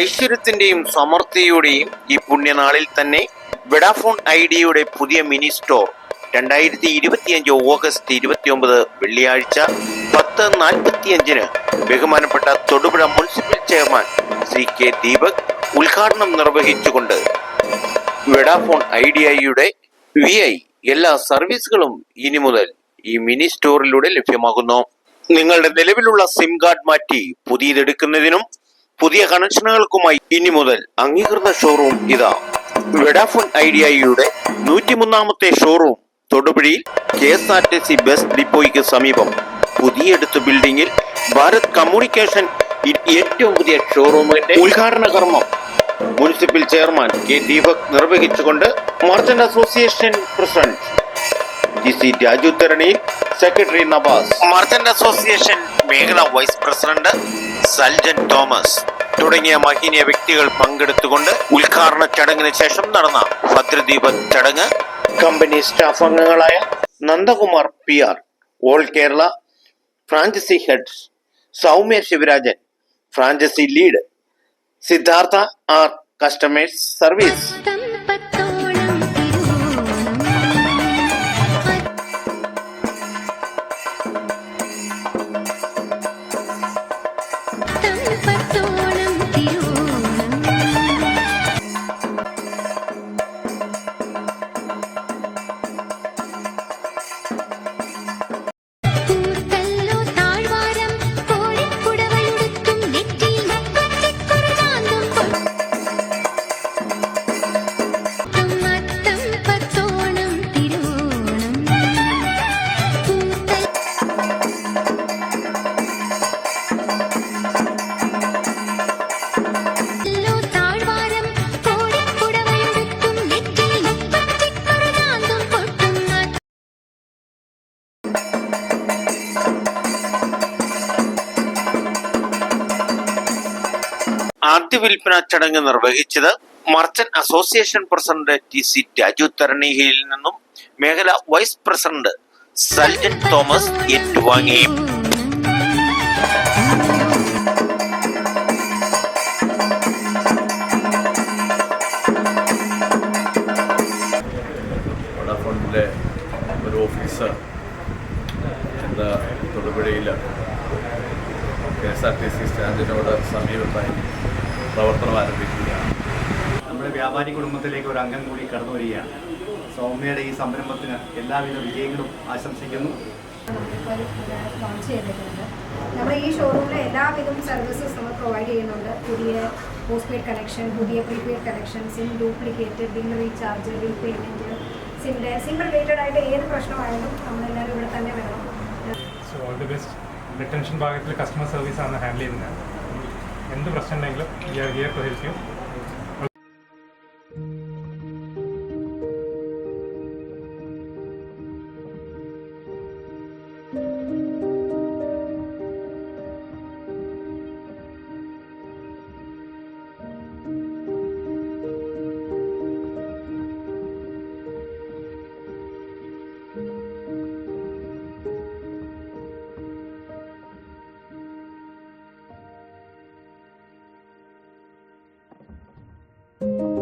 ഐശ്വര്യത്തിന്റെയും സമൃദ്ധിയുടെയും ഈ പുണ്യനാളിൽ തന്നെ വെഡാഫോൺ ഐഡിയയുടെ പുതിയ മിനി സ്റ്റോർ 2025 ഓഗസ്റ്റ് 29 വെള്ളിയാഴ്ച 10:45 ബഹുമാനപ്പെട്ട Thodupuzha municipal chairman Shri K Deepak ഉദ്ഘാടനം നിർവഹിച്ചുകൊണ്ട് വെഡാഫോൺ ഐഡിയയുടെ VI എല്ലാ സർവീസുകളും ഇനി മുതൽ ഈ മിനി സ്റ്റോറിലൂടെ ലഭ്യമാകുന്നു. നിങ്ങളുടെ നിലവിലുള്ള സിം കാർഡ് മാറ്റി പുതിയതെടുക്കുന്നതിനും പുതിയ കണക്ഷനുകൾക്കുമായി ഇനി മുതൽ അംഗീകൃത ഷോറൂം ഇതാ. വെഡാഫോൺ ഐഡിയയുടെ 103ാമത്തെ ഷോറൂം തൊടുപുഴയിൽ KSRTC ബസ് ഡിപ്പോയ്ക്ക് സമീപം പുതിയെടുത്ത ബിൽഡിംഗിൽ ഭാരത് കമ്മ്യൂണിക്കേഷൻ ഏറ്റവും പുതിയ ഷോറൂമിന്റെ ഉദ്ഘാടന കർമ്മം മുനിസിപ്പൽ ചെയർമാൻ കെ ദീപക് നിർവഹിച്ചുകൊണ്ട് merchant association president GC Raju Tharaniyil, secretary Navas, merchant association മേഖലാ വൈസ് പ്രസിഡന്റ് സൽജൻ തോമസ് തുടങ്ങിയ മഹനീയ വ്യക്തികൾ പങ്കെടുത്തുകൊണ്ട് ഉദ്ഘാടന ചടങ്ങിന് ശേഷം നടന്ന ഭദ്രദീപ ചടങ്ങ് കമ്പനി സ്റ്റാഫ് അംഗങ്ങളായ Nandakumar PR, all Kerala franchise head Soumya Sivarajan, franchise lead Siddhartha R, customers service. ആദ്യ വിൽപ്പന ചടങ്ങ് നിർവഹിച്ചത് merchant association president TC Raju Tharaniyil നിന്നും മേഖലാ വൈസ് പ്രസിഡന്റ് സൽജൻ തോമസ് ഏറ്റുവാങ്ങി. വോഡാഫോണിൻ്റെ ഒരു ഓഫീസ് എന്താ തൊടുപുഴയിൽ KSRTC സ്റ്റാൻഡിനോട് സമീപത്തായി പ്രവർത്തനം ആരംഭിക്കുകയാണ്. നമ്മുടെ വ്യാപാരി കുടുംബത്തിലേക്ക് ഒരു അംഗം കൂടി കടന്നു വരികയാണ്. സൗമ്യയുടെ ഈ സംരംഭത്തിന് എല്ലാവിധ വിജയങ്ങളും ആശംസിക്കുന്നു. ലോഞ്ച് ചെയ്തിട്ടുണ്ട്. നമ്മുടെ ഈ ഷോറൂമിൽ എല്ലാവിധം സർവീസസ് നമ്മൾ പ്രൊവൈഡ് ചെയ്യുന്നുണ്ട്. പുതിയ പോസ്റ്റ് പെയ്ഡ് കണക്ഷൻ, പുതിയ prepaid connection, sim duplicate, bill recharge, bill payment, sim related ആയിട്ട് ഏത് പ്രശ്നമായാലും നമ്മളെല്ലാവരും ഇവിടെ തന്നെ വരണം. So all the best. Retention ഭാഗത്തിൽ കസ്റ്റമർ സർവീസാണ് ഹാൻഡിൽ ചെയ്യുന്നത്. എന്ത് പ്രശ്നം ഉണ്ടെങ്കിലും here to help you. Thank you.